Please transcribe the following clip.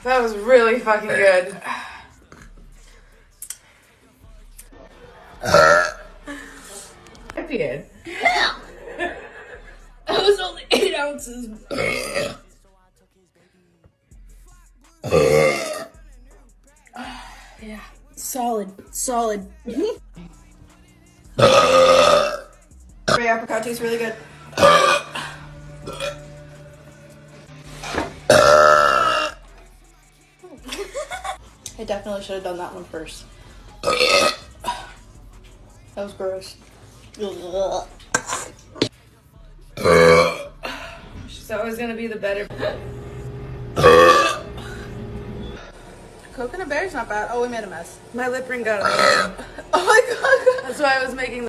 That was really fucking good. Champion. That was only 8 ounces. Yeah, solid. Strawberry apricot tastes really good. I definitely should have done that one first. That was gross. She's always gonna be the better. Coconut berry's not bad. Oh, we made a mess. My lip ring got on. Oh my god. That's why I was making